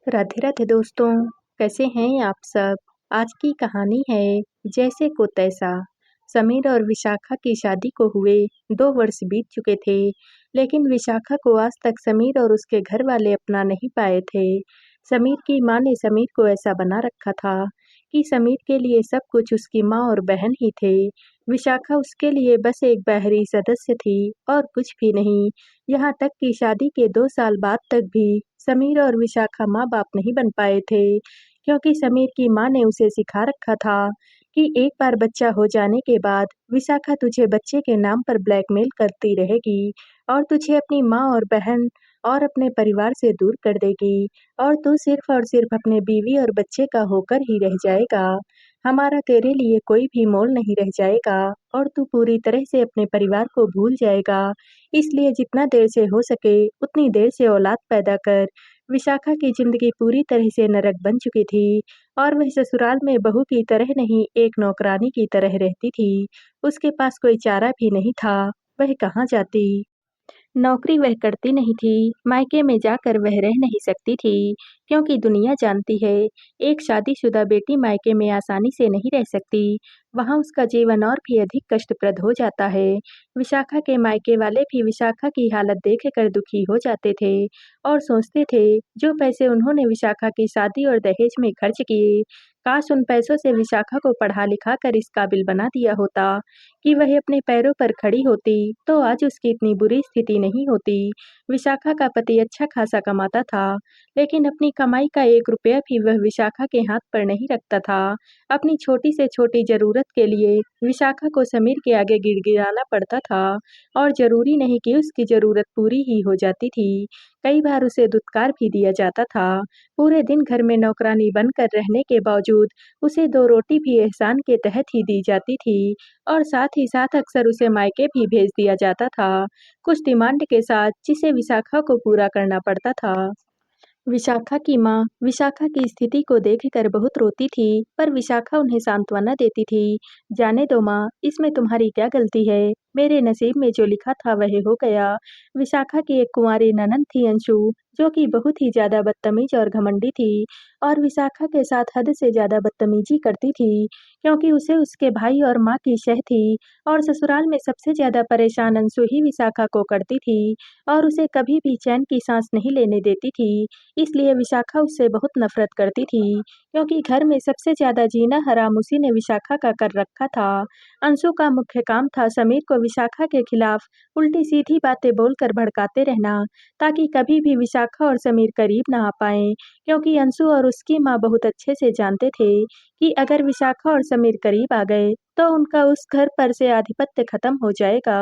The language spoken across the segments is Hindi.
राधे राधे दोस्तों, कैसे हैं आप सब? आज की कहानी है जैसे को तैसा। समीर और विशाखा की शादी को हुए 2 वर्ष बीत चुके थे, लेकिन विशाखा को आज तक समीर और उसके घर वाले अपना नहीं पाए थे। समीर की माँ ने समीर को ऐसा बना रखा था कि समीर के लिए सब कुछ उसकी माँ और बहन ही थे। विशाखा उसके लिए बस एक बाहरी सदस्य थी और कुछ भी नहीं। यहाँ तक कि शादी के 2 साल बाद तक भी समीर और विशाखा माँ-बाप नहीं बन पाए थे, क्योंकि समीर की माँ ने उसे सिखा रखा था कि एक बार बच्चा हो जाने के बाद विशाखा तुझे बच्चे के नाम पर ब्लैकमेल करती रहेगी और तुझे अपनी माँ और बहन और अपने परिवार से दूर कर देगी और तू सिर्फ और सिर्फ अपने बीवी और बच्चे का होकर ही रह जाएगा। हमारा तेरे लिए कोई भी मोल नहीं रह जाएगा और तू पूरी तरह से अपने परिवार को भूल जाएगा। इसलिए जितना देर से हो सके उतनी देर से औलाद पैदा कर। विशाखा की जिंदगी पूरी तरह से नरक बन चुकी थी और वह ससुराल में बहू की तरह नहीं एक नौकरानी की तरह रहती थी। उसके पास कोई चारा भी नहीं था, वह कहाँ जाती। नौकरी वह करती नहीं थी, मायके में जाकर वह रह नहीं सकती थी, क्योंकि दुनिया जानती है, एक शादीशुदा बेटी मायके में आसानी से नहीं रह सकती, वहाँ उसका जीवन और भी अधिक कष्टप्रद हो जाता है। विशाखा के मायके वाले भी विशाखा की हालत देखकर दुखी हो जाते थे और सोचते थे, जो पैसे उन्होंने विशाखा की शादी और दहेज में खर्च किए, काश उन पैसों से विशाखा को पढ़ा लिखा कर इस काबिल बना दिया होता कि वह अपने पैरों पर खड़ी होती, तो आज उसकी इतनी बुरी स्थिति नहीं होती। विशाखा का पति अच्छा खासा कमाता था, लेकिन अपनी कमाई का 1 रुपया भी वह विशाखा के हाथ पर नहीं रखता था। अपनी छोटी से छोटी ज़रूरत के लिए विशाखा को समीर के आगे गिड़गिड़ाना पड़ता था और ज़रूरी नहीं कि उसकी ज़रूरत पूरी ही हो जाती थी। कई बार उसे धुतकार भी दिया जाता था। पूरे दिन घर में नौकरानी बनकर रहने के बावजूद उसे 2 रोटी भी एहसान के तहत ही दी जाती थी और साथ ही साथ अक्सर उसे मायके भी भेज दिया जाता था, कुछ डिमांड के साथ जिसे विशाखा को पूरा करना पड़ता था। विशाखा की माँ विशाखा की स्थिति को देखकर बहुत रोती थी, पर विशाखा उन्हें सांत्वना देती थी। जाने दो माँ, इसमें तुम्हारी क्या गलती है? मेरे नसीब में जो लिखा था वह हो गया। विशाखा की एक कुंवारी ननंद थी अंशु, जो कि बहुत ही ज्यादा बदतमीज और घमंडी थी और विशाखा के साथ हद से ज्यादा बदतमीजी करती थी, क्योंकि उसे उसके भाई और माँ की शह थी और ससुराल में सबसे ज्यादा परेशान अंशु ही विशाखा को करती थी और उसे कभी भी चैन की सांस नहीं लेने देती थी। इसलिए विशाखा उससे बहुत नफ़रत करती थी, क्योंकि घर में सबसे ज़्यादा जीना हराम उसी ने विशाखा का कर रखा था। अंशु का मुख्य काम था समीर को विशाखा के खिलाफ उल्टी-सीधी बातें बोलकर भड़काते रहना, ताकि कभी भी विशाखा और समीर करीब ना आ पाएँ, क्योंकि अंशु और उसकी माँ बहुत अच्छे से जानते थे कि अगर विशाखा और समीर करीब आ गए, तो उनका उस घर पर से आधिपत्य खत्म हो जाएगा।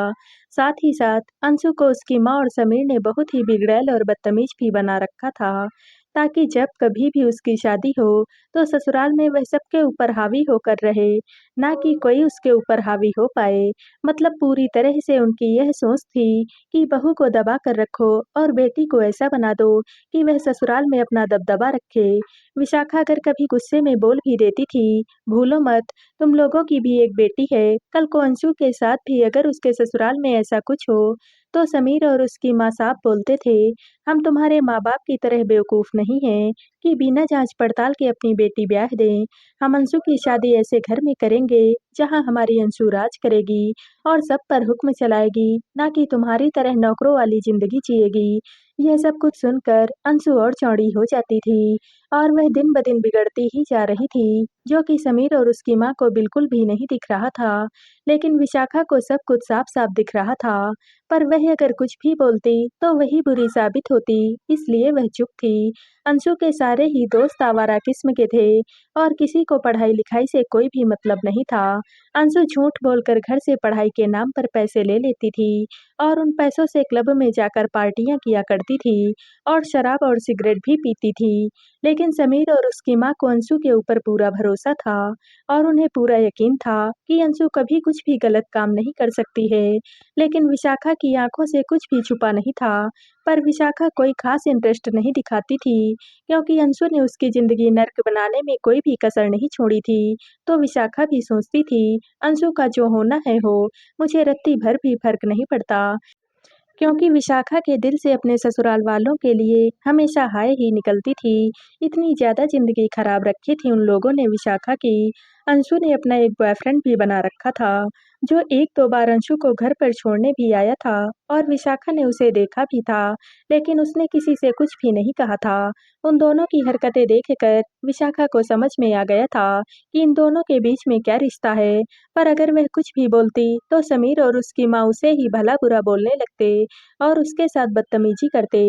साथ ही साथ अंशु को उसकी माँ और समीर ने बहुत ही बिगड़ैल और बदतमीज भी बना रखा था, ताकि जब कभी भी उसकी शादी हो, तो ससुराल में वह सबके ऊपर हावी होकर रहे, ना कि कोई उसके ऊपर हावी हो पाए। मतलब पूरी तरह से उनकी यह सोच थी कि बहू को दबा कर रखो और बेटी को ऐसा बना दो कि वह ससुराल में अपना दबदबा रखे। विशाखा अगर कभी गुस्से में बोल भी देती थी, भूलो मत, तुम लोगों की भी एक बेटी है, कल को अंशु के साथ भी अगर उसके ससुराल में ऐसा कुछ हो, तो समीर और उसकी माँ साफ बोलते थे, हम तुम्हारे माँ-बाप की तरह बेवकूफ़ नहीं हैं कि बिना जाँच-पड़ताल के अपनी बेटी ब्याह दें। हम अंशु की शादी ऐसे घर में करेंगे, जहाँ हमारी अंशु राज करेगी और सब पर हुक्म चलाएगी, ना कि तुम्हारी तरह नौकरों वाली ज़िंदगी जिएगी। यह सब कुछ सुनकर अंशु और चौड़ी हो जाती थी और वह दिन-ब-दिन बिगड़ती ही जा रही थी, जो कि समीर और उसकी माँ को बिल्कुल भी नहीं दिख रहा था। लेकिन विशाखा को सब कुछ साफ-साफ दिख रहा था, पर वह अगर कुछ भी बोलती, तो वही बुरी साबित होती, इसलिए वह चुप थी। अंशु के सारे ही दोस्त आवारा किस्म के थे और किसी को पढ़ाई-लिखाई से कोई भी मतलब नहीं था। अंशु झूठ बोलकर घर से पढ़ाई के नाम पर पैसे ले लेती थी और उन पैसों से क्लब में जाकर पार्टियां किया करती थी और शराब और सिगरेट भी पीती थी। लेकिन समीर और उसकी माँ को अंशु के ऊपर पूरा भरोसा था और उन्हें पूरा यकीन था कि अंशु कभी कुछ भी गलत काम नहीं कर सकती है। लेकिन विशाखा की आंखों से कुछ भी छुपा नहीं था, पर विशाखा कोई खास इंटरेस्ट नहीं दिखाती थी, क्योंकि अंशु ने उसकी ज़िंदगी नर्क बनाने में कोई भी कसर नहीं छोड़ी थी। तो विशाखा भी सोचती थी, अंशु का जो होना है हो, मुझे रत्ती भर भी फ़र्क नहीं पड़ता। क्योंकि विशाखा के दिल से अपने ससुराल वालों के लिए हमेशा हाय ही निकलती थी। इतनी ज़्यादा ज़िंदगी खराब रखी थी उन लोगों ने विशाखा की। अंशु ने अपना एक बॉयफ्रेंड भी बना रखा था, जो 1-2 बार अंशु को घर पर छोड़ने भी आया था और विशाखा ने उसे देखा भी था, लेकिन उसने किसी से कुछ भी नहीं कहा था। उन दोनों की हरकतें देखकर विशाखा को समझ में आ गया था कि इन दोनों के बीच में क्या रिश्ता है। पर अगर वह कुछ भी बोलती तो समीर और उसकी माँ उसे ही भला-बुरा बोलने लगते और उसके साथ बदतमीजी करते।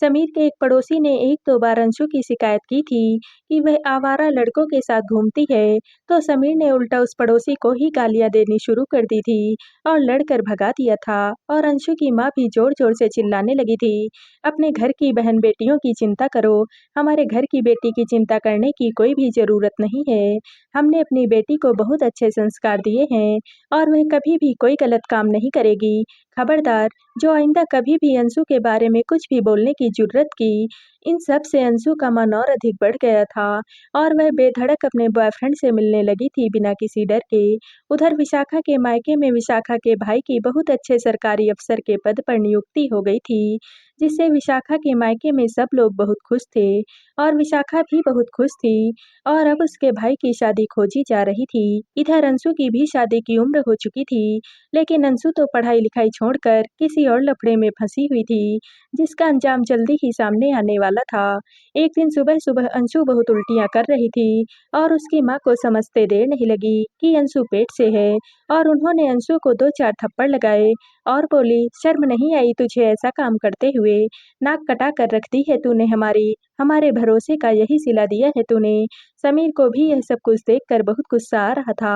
समीर के एक पड़ोसी ने 1-2 बार अंशु की शिकायत की थी कि वह आवारा लड़कों के साथ घूमती है, तो समीर ने उल्टा उस पड़ोसी को ही गालियाँ देनी शुरू कर दी थी और लड़कर भगा दिया था और अंशु की माँ भी ज़ोर-ज़ोर से चिल्लाने लगी थी, "अपने घर की बहन-बेटियों की चिंता करो, हमारे घर की बेटी की चिंता करने की कोई भी ज़रूरत नहीं है। हमने अपनी बेटी को बहुत अच्छे संस्कार दिए हैं और वह कभी भी कोई गलत काम नहीं करेगी। खबरदार, जो आइंदा कभी भी अंशु के बारे में कुछ भी बोलने की जुर्रत की।" इन सब से अंशु का मन और अधिक बढ़ गया था और वह बेधड़क अपने बॉयफ्रेंड से मिलने लगी थी बिना किसी डर के। उधर विशाखा के मायके में विशाखा के भाई की बहुत अच्छे सरकारी अफसर के पद पर नियुक्ति हो गई थी, जिससे विशाखा के मायके में सब लोग बहुत खुश थे और विशाखा भी बहुत खुश थी और अब उसके भाई की शादी खोजी जा रही थी। इधर अंशु की भी शादी की उम्र हो चुकी थी, लेकिन अंशु तो पढ़ाई-लिखाई छोड़कर किसी और लफड़े में फंसी हुई थी, जिसका अंजाम जल्दी ही सामने आने वाला था। एक दिन सुबह-सुबह अंशु बहुत उल्टियाँ कर रही थी और उसकी माँ को समझते देर नहीं लगी कि अंशु पेट से है और उन्होंने अंशु को 2-4 थप्पड़ लगाए और बोली, "शर्म नहीं आई तुझे ऐसा काम करते हुए? नाक कटा कर रख दी है तूने हमारी, हमारे भरोसे का यही सिला दिया है तूने।" समीर को भी यह सब कुछ देखकर बहुत गुस्सा आ रहा था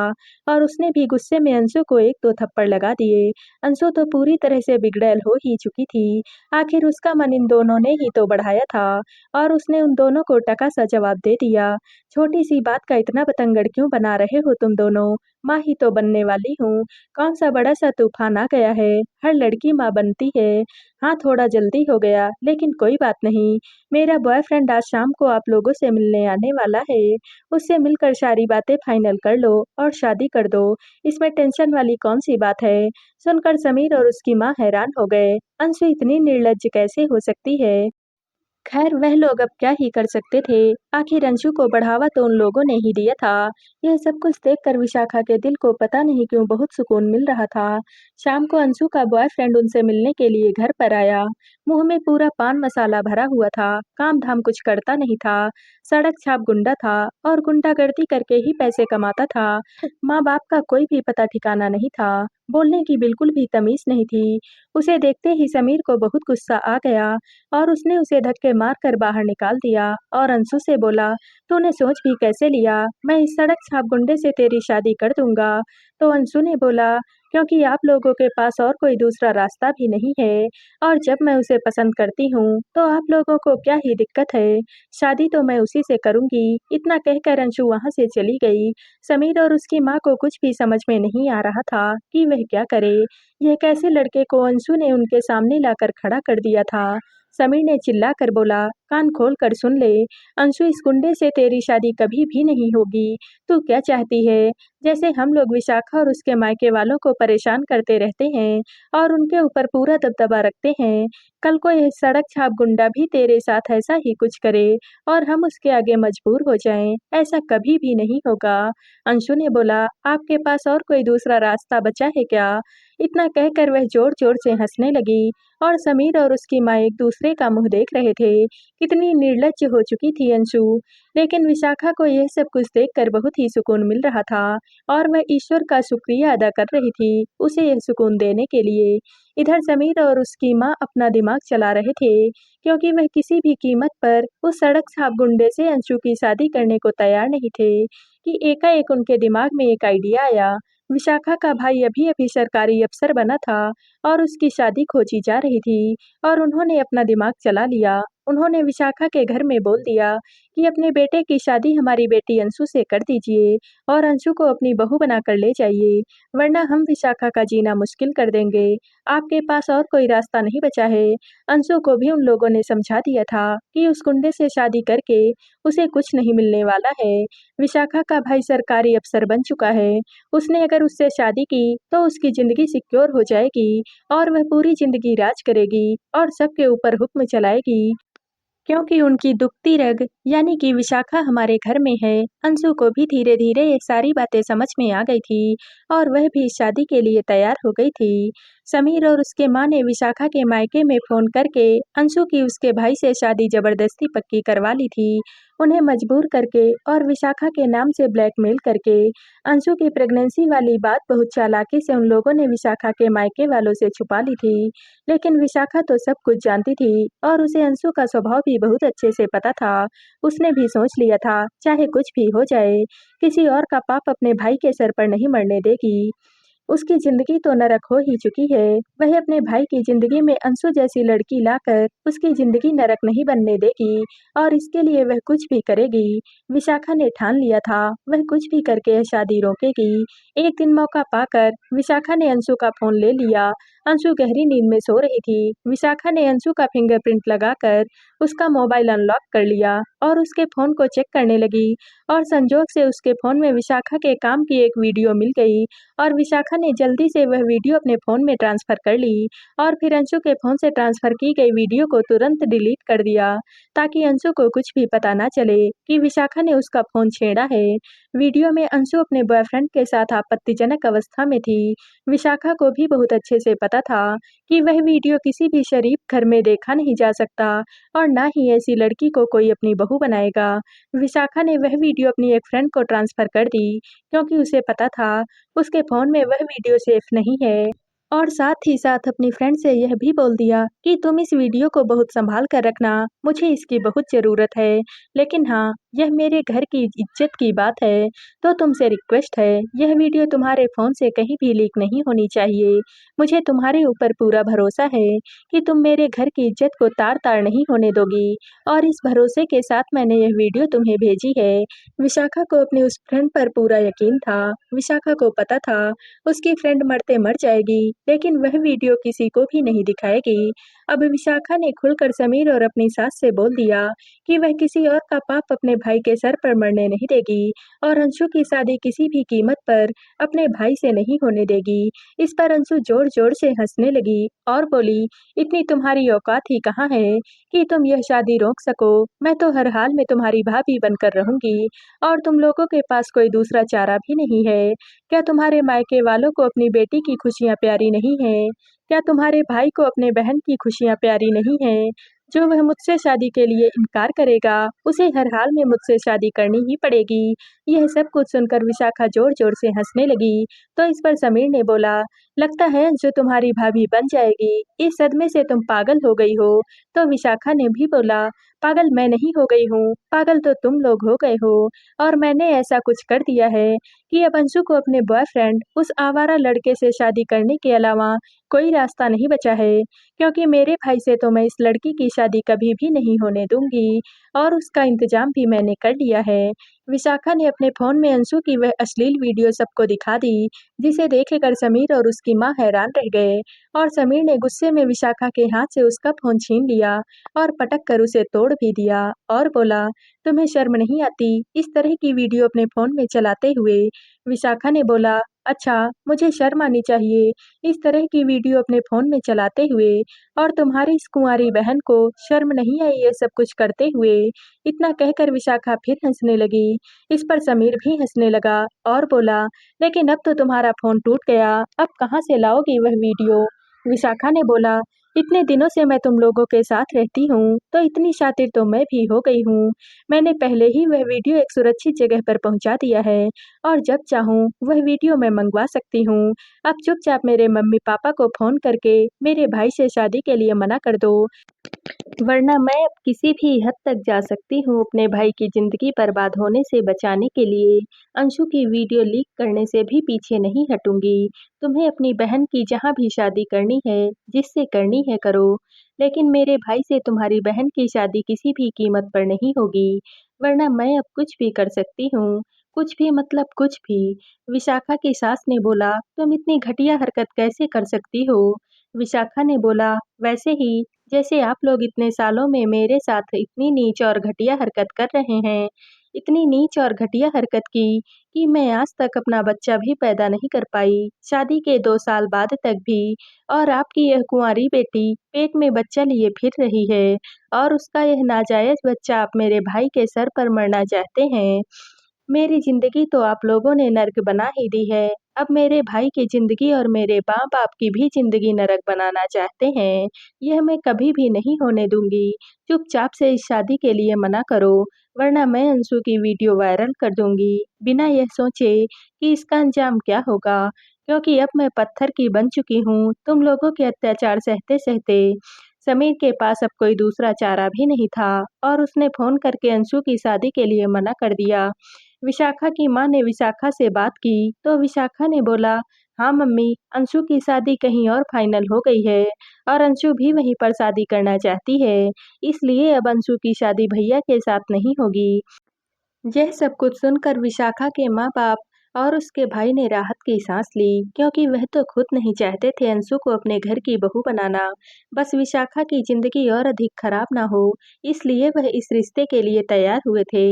और उसने भी गुस्से में अंशु को 1-2 थप्पड़ लगा दिए। अंशु तो पूरी तरह से बिगड़ैल हो ही चुकी थी। आखिर उसका मन इन दोनों ने ही तो बढ़ाया था और उसने उन दोनों को टका-सा जवाब दे दिया। "छोटी-सी बात का इतना बतंगड़ क्यों बना रहे हो तुम दोनों? माँ ही तो बनने वाली हूँ। कौन-सा बड़ा-सा तूफ़ान आ गया है? हर लड़की माँ बनती है। हाँ, थोड़ा जल्दी हो गया, लेकिन कोई बात नहीं। मेरा बॉयफ्रेंड आज शाम को आप लोगों से मिलने आने वाला है। उससे मिलकर सारी बातें फाइनल कर लो और शादी कर दो। इसमें टेंशन वाली कौन-सी बात है?" सुनकर समीर और उसकी माँ हैरान हो गए। अंशु इतनी निर्लज्ज कैसे हो सकती है? खैर वह लोग अब क्या ही कर सकते थे, आखिर अंशु को बढ़ावा तो उन लोगों ने ही दिया था। यह सब कुछ देखकर विशाखा के दिल को पता नहीं क्यों बहुत सुकून मिल रहा था। शाम को अंशु का बॉयफ्रेंड उनसे मिलने के लिए घर पर आया। मुंह में पूरा पान मसाला भरा हुआ था, काम-धाम कुछ करता नहीं था, सड़क छाप गुंडा था और गुंडागर्दी करके ही पैसे कमाता था। माँ-बाप का कोई भी पता ठिकाना नहीं था, बोलने की बिल्कुल भी तमीज़ नहीं थी। उसे देखते ही समीर को बहुत गुस्सा आ गया और उसने उसे धक्के मारकर बाहर निकाल दिया और अंशु से बोला, "तूने सोच भी कैसे लिया? मैं इस सड़क छाप गुंडे से तेरी शादी कर दूँगा।" तो अंशु ने बोला, "क्योंकि आप लोगों के पास और कोई दूसरा रास्ता भी नहीं है और जब मैं उसे पसंद करती हूँ, तो आप लोगों को क्या ही दिक्कत है? शादी तो मैं उसी से करूँगी।" इतना कहकर अंशु वहाँ से चली गई। समीर और उसकी माँ को कुछ भी समझ में नहीं आ रहा था कि वह क्या करे। यह कैसे लड़के को अंशु ने उनके सामने लाकर खड़ा कर दिया था। समीर ने चिल्लाकर बोला, "कान खोल कर सुन ले, अंशु इस गुंडे से तेरी शादी कभी भी नहीं होगी। तू क्या चाहती है? जैसे हम लोग विशाखा और उसके मायके वालों को परेशान करते रहते हैं और उनके ऊपर पूरा दबदबा रखते हैं, कल को यह सड़क छाप गुंडा भी तेरे साथ ऐसा ही कुछ करे और हम उसके आगे मजबूर हो जाएं, ऐसा कभी भी नहीं होगा।" अंशु ने बोला, "आपके पास और कोई दूसरा रास्ता बचा है क्या?" इतना कहकर वह जोर-जोर से हँसने लगी और समीर और उसकी माँ एक दूसरे का मुँह देख रहे थे। कितनी निर्लज्ज हो चुकी थी अंशु, लेकिन विशाखा को यह सब कुछ देखकर बहुत ही सुकून मिल रहा था और वह ईश्वर का शुक्रिया अदा कर रही थी, उसे यह सुकून देने के लिए। इधर समीर और उसकी माँ अपना दिमाग चला रहे थे, क्योंकि वह किसी भी कीमत पर उस सड़क छाप गुंडे से अंशु की शादी करने को तैयार नहीं थे, कि एकाएक उनके दिमाग में एक आइडिया आया। विशाखा का भाई अभी-अभी सरकारी अफ़सर बना था और उसकी शादी खोजी जा रही थी और उन्होंने अपना दिमाग चला लिया। उन्होंने विशाखा के घर में बोल दिया कि अपने बेटे की शादी हमारी बेटी अंशु से कर दीजिए और अंशु को अपनी बहू बनाकर ले जाइए, वरना हम विशाखा का जीना मुश्किल कर देंगे। आपके पास और कोई रास्ता नहीं बचा है। अंशु को भी उन लोगों ने समझा दिया था कि उस गुंडे से शादी करके उसे कुछ नहीं मिलने वाला है। विशाखा का भाई सरकारी अफ़सर बन चुका है। उसने अगर उससे शादी की तो उसकी ज़िंदगी सिक्योर हो जाएगी और वह पूरी जिंदगी राज करेगी और सबके ऊपर हुक्म चलाएगी। क्योंकि उनकी दुखती रग यानी कि विशाखा हमारे घर में है। अंशु को भी धीरे धीरे ये सारी बातें समझ में आ गई थी और वह भी शादी के लिए तैयार हो गई थी। समीर और उसके माँ ने विशाखा के मायके में फोन करके अंशु की उसके भाई से शादी जबरदस्ती पक्की करवा ली थी। उन्हें मजबूर करके और विशाखा के नाम से ब्लैकमेल करके अंशु की प्रेगनेंसी वाली बात बहुत चालाकी से उन लोगों ने विशाखा के मायके वालों से छुपा ली थी। लेकिन विशाखा तो सब कुछ जानती थी और उसे अंशु का स्वभाव भी बहुत अच्छे से पता था। उसने भी सोच लिया था, चाहे कुछ भी हो जाए, किसी और का पाप अपने भाई के सर पर नहीं मरने देगी। उसकी ज़िंदगी तो नरक हो ही चुकी है, वह अपने भाई की ज़िंदगी में अंशु जैसी लड़की लाकर उसकी ज़िंदगी नरक नहीं बनने देगी और इसके लिए वह कुछ भी करेगी। विशाखा ने ठान लिया था, वह कुछ भी करके यह शादी रोकेगी। एक दिन मौका पाकर विशाखा ने अंशु का फ़ोन ले लिया। अंशु गहरी नींद में सो रही थी। विशाखा ने अंशु का फिंगरप्रिंट लगाकर उसका मोबाइल अनलॉक कर लिया और उसके फ़ोन को चेक करने लगी और संजोग से उसके फ़ोन में विशाखा के काम की एक वीडियो मिल गई और विशाखा ने जल्दी से वह वीडियो अपने फ़ोन में ट्रांसफ़र कर ली और फिर अंशु के फ़ोन से ट्रांसफ़र की गई वीडियो को तुरंत डिलीट कर दिया ताकि अंशु को कुछ भी पता ना चले कि विशाखा ने उसका फ़ोन छेड़ा है। वीडियो में अंशु अपने बॉयफ्रेंड के साथ आपत्तिजनक अवस्था में थी। विशाखा को भी बहुत अच्छे से पता था कि वह वीडियो किसी भी शरीफ घर में देखा नहीं जा सकता और ना ही ऐसी लड़की को कोई अपनी बहू बनाएगा। विशाखा ने वह वीडियो अपनी एक फ्रेंड को ट्रांसफ़र कर दी क्योंकि उसे पता था उसके फ़ोन में वह वीडियो सेफ नहीं है। और साथ ही साथ अपनी फ्रेंड से यह भी बोल दिया कि तुम इस वीडियो को बहुत संभाल कर रखना, मुझे इसकी बहुत ज़रूरत है। लेकिन हाँ, यह मेरे घर की इज्जत की बात है, तो तुमसे रिक्वेस्ट है, यह वीडियो तुम्हारे फ़ोन से कहीं भी लीक नहीं होनी चाहिए। मुझे तुम्हारे ऊपर पूरा भरोसा है कि तुम मेरे घर की इज्जत को तार-तार नहीं होने दोगी और इस भरोसे के साथ मैंने यह वीडियो तुम्हें भेजी है। विशाखा को अपनी उस फ्रेंड पर पूरा यकीन था। विशाखा को पता था उसकी फ्रेंड मरते मर जाएगी, लेकिन वह वीडियो किसी को भी नहीं दिखाएगी। अब विशाखा ने खुलकर समीर और अपनी सास से बोल दिया कि वह किसी और का पाप अपने भाई के सर पर मरने नहीं देगी और अंशु की शादी किसी भी कीमत पर अपने भाई से नहीं होने देगी। इस पर अंशु जोर-जोर से हंसने लगी और बोली, इतनी तुम्हारी औकात ही कहाँ है कि तुम यह शादी रोक सको? मैं तो हर हाल में तुम्हारी भाभी बनकर रहूंगी और तुम लोगों के पास कोई दूसरा चारा भी नहीं है। क्या तुम्हारे मायके वालों को अपनी बेटी की खुशियाँ प्यारी नहीं हैं? क्या तुम्हारे भाई को अपने बहन की खुशियाँ प्यारी नहीं हैं? जो वह मुझसे शादी के लिए इनकार करेगा, उसे हर हाल में मुझसे शादी करनी ही पड़ेगी। यह सब कुछ सुनकर विशाखा जोर-जोर से हँसने लगी, तो इस पर समीर ने बोला, लगता है जो तुम्हारी भाभी बन जाएगी, इस सदमे से तुम पागल हो गई हो। तो विशाखा ने भी बोला, पागल मैं नहीं हो गई हूँ, पागल तो तुम लोग हो गए हो और मैंने ऐसा कुछ कर दिया है कि अब अंशु को अपने बॉयफ्रेंड उस आवारा लड़के से शादी करने के अलावा कोई रास्ता नहीं बचा है, क्योंकि मेरे भाई से तो मैं इस लड़की की शादी कभी भी नहीं होने दूंगी और उसका इंतजाम भी मैंने कर लिया है। विशाखा ने अपने फ़ोन में अंशु की वह अश्लील वीडियो सबको दिखा दी, जिसे देखकर समीर और उसकी माँ हैरान रह गए और समीर ने गुस्से में विशाखा के हाथ से उसका फ़ोन छीन लिया और पटक कर उसे तोड़ भी दिया और बोला, तुम्हें शर्म नहीं आती इस तरह की वीडियो अपने फ़ोन में चलाते हुए? विशाखा ने बोला, अच्छा, मुझे शर्म आनी चाहिए इस तरह की वीडियो अपने फ़ोन में चलाते हुए और तुम्हारी इस कुंवारी बहन को शर्म नहीं आई ये सब कुछ करते हुए? इतना कहकर विशाखा फिर हंसने लगी। इस पर समीर भी हंसने लगा और बोला, लेकिन अब तो तुम्हारा फ़ोन टूट गया, अब कहाँ से लाओगी वह वीडियो? विशाखा ने बोला, इतने दिनों से मैं तुम लोगों के साथ रहती हूँ, तो इतनी शातिर तो मैं भी हो गई हूँ। मैंने पहले ही वह वीडियो एक सुरक्षित जगह पर पहुँचा दिया है और जब चाहूँ वह वीडियो मैं मंगवा सकती हूँ। अब चुपचाप मेरे मम्मी-पापा को फ़ोन करके मेरे भाई से शादी के लिए मना कर दो। वरना मैं अब किसी भी हद तक जा सकती हूँ अपने भाई की ज़िंदगी बर्बाद होने से बचाने के लिए। अंशु की वीडियो लीक करने से भी पीछे नहीं हटूँगी। तुम्हें अपनी बहन की जहाँ भी शादी करनी है, जिससे करनी है करो, लेकिन मेरे भाई से तुम्हारी बहन की शादी किसी भी कीमत पर नहीं होगी, वरना मैं अब कुछ भी कर सकती हूँ। कुछ भी मतलब कुछ भी। विशाखा की सास ने बोला, तुम इतनी घटिया हरकत कैसे कर सकती हो? विशाखा ने बोला, वैसे ही जैसे आप लोग इतने सालों में मेरे साथ इतनी नीच और घटिया हरकत कर रहे हैं, इतनी नीच और घटिया हरकत की कि मैं आज तक अपना बच्चा भी पैदा नहीं कर पाई, शादी के 2 साल बाद तक भी। और आपकी यह कुंवारी बेटी पेट में बच्चा लिए फिर रही है और उसका यह नाजायज़ बच्चा आप मेरे भाई के सर पर मरना चाहते हैं। मेरी ज़िंदगी तो आप लोगों ने नर्क बना ही दी है। अब मेरे भाई की ज़िंदगी और मेरे माँ-बाप की भी ज़िंदगी नरक बनाना चाहते हैं। यह मैं कभी भी नहीं होने दूँगी। चुपचाप से इस शादी के लिए मना करो, वरना मैं अंशु की वीडियो वायरल कर दूँगी, बिना यह सोचे कि इसका अंजाम क्या होगा। क्योंकि अब मैं पत्थर की बन चुकी हूँ, तुम लोगों के अत्याचार सहते-सहते। समीर के पास अब कोई दूसरा चारा भी नहीं था और उसने फ़ोन करके अंशु की शादी के लिए मना कर दिया। विशाखा की माँ ने विशाखा से बात की, तो विशाखा ने बोला, हाँ मम्मी, अंशु की शादी कहीं और फाइनल हो गई है और अंशु भी वहीं पर शादी करना चाहती है, इसलिए अब अंशु की शादी भैया के साथ नहीं होगी। यह सब कुछ सुनकर विशाखा के माँ-बाप और उसके भाई ने राहत की सांस ली, क्योंकि वह तो खुद नहीं चाहते थे अंशु को अपने घर की बहू बनाना। बस विशाखा की जिंदगी और अधिक खराब ना हो, इसलिए वह इस रिश्ते के लिए तैयार हुए थे।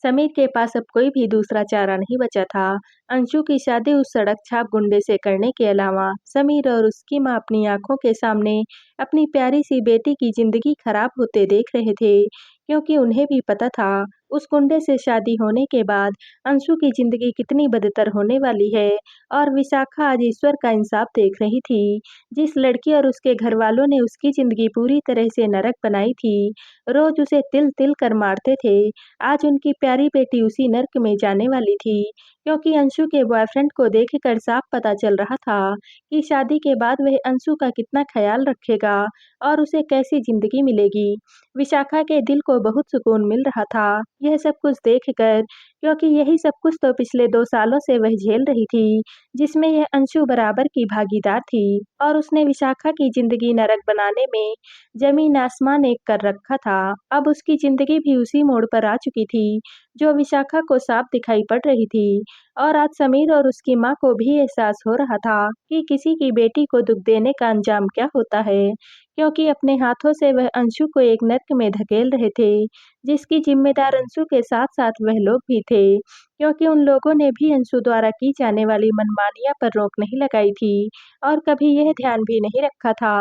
समीर के पास अब कोई भी दूसरा चारा नहीं बचा था। अंशु की शादी उस सड़क छाप गुंडे से करने के अलावा समीर और उसकी माँ अपनी आंखों के सामने अपनी प्यारी सी बेटी की जिंदगी खराब होते देख रहे थे, क्योंकि उन्हें भी पता था उस गुंडे से शादी होने के बाद अंशु की ज़िंदगी कितनी बदतर होने वाली है। और विशाखा आज ईश्वर का इंसाफ देख रही थी। जिस लड़की और उसके घरवालों ने उसकी ज़िंदगी पूरी तरह से नरक बनाई थी, रोज़ उसे तिल-तिल कर मारते थे, आज उनकी प्यारी बेटी उसी नर्क में जाने वाली थी। क्योंकि अंशु के बॉयफ्रेंड को देखकर साफ पता चल रहा था कि शादी के बाद वह अंशु का कितना ख़्याल रखेगा और उसे कैसी ज़िंदगी मिलेगी। विशाखा के दिल को बहुत सुकून मिल रहा था, यह सब कुछ देखकर, क्योंकि यही सब कुछ तो पिछले 2 सालों से वह झेल रही थी, जिसमें यह अंशु बराबर की भागीदार थी और उसने विशाखा की ज़िंदगी नरक बनाने में ज़मीन आसमान एक कर रखा था। अब उसकी ज़िंदगी भी उसी मोड़ पर आ चुकी थी, जो विशाखा को साफ दिखाई पड़ रही थी। और आज समीर और उसकी माँ को भी एहसास हो रहा था कि किसी की बेटी को दुख देने का अंजाम क्या होता है, क्योंकि अपने हाथों से वह अंशु को एक नर्क में धकेल रहे थे, जिसकी जिम्मेदार अंशु के साथ-साथ वह लोग भी थे, क्योंकि उन लोगों ने भी अंशु द्वारा की जाने वाली मनमानियाँ पर रोक नहीं लगाई थी और कभी यह ध्यान भी नहीं रखा था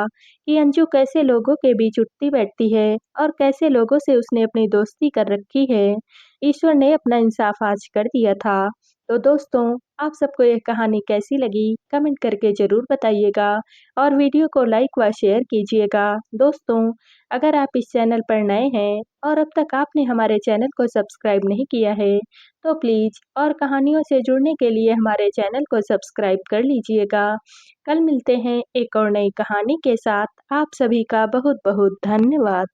कि अंशु कैसे लोगों के बीच उठती बैठती है और कैसे लोगों से उसने अपनी दोस्ती कर रखी है। ईश्वर ने अपना इंसाफ आज कर दिया था। तो दोस्तों, आप सबको यह कहानी कैसी लगी? कमेंट करके ज़रूर बताइएगा और वीडियो को लाइक व शेयर कीजिएगा। दोस्तों, अगर आप इस चैनल पर नए हैं और अब तक आपने हमारे चैनल को सब्सक्राइब नहीं किया है, तो प्लीज़ और कहानियों से जुड़ने के लिए हमारे चैनल को सब्सक्राइब कर लीजिएगा। कल मिलते हैं एक और नई कहानी के साथ। आप सभी का बहुत-बहुत धन्यवाद।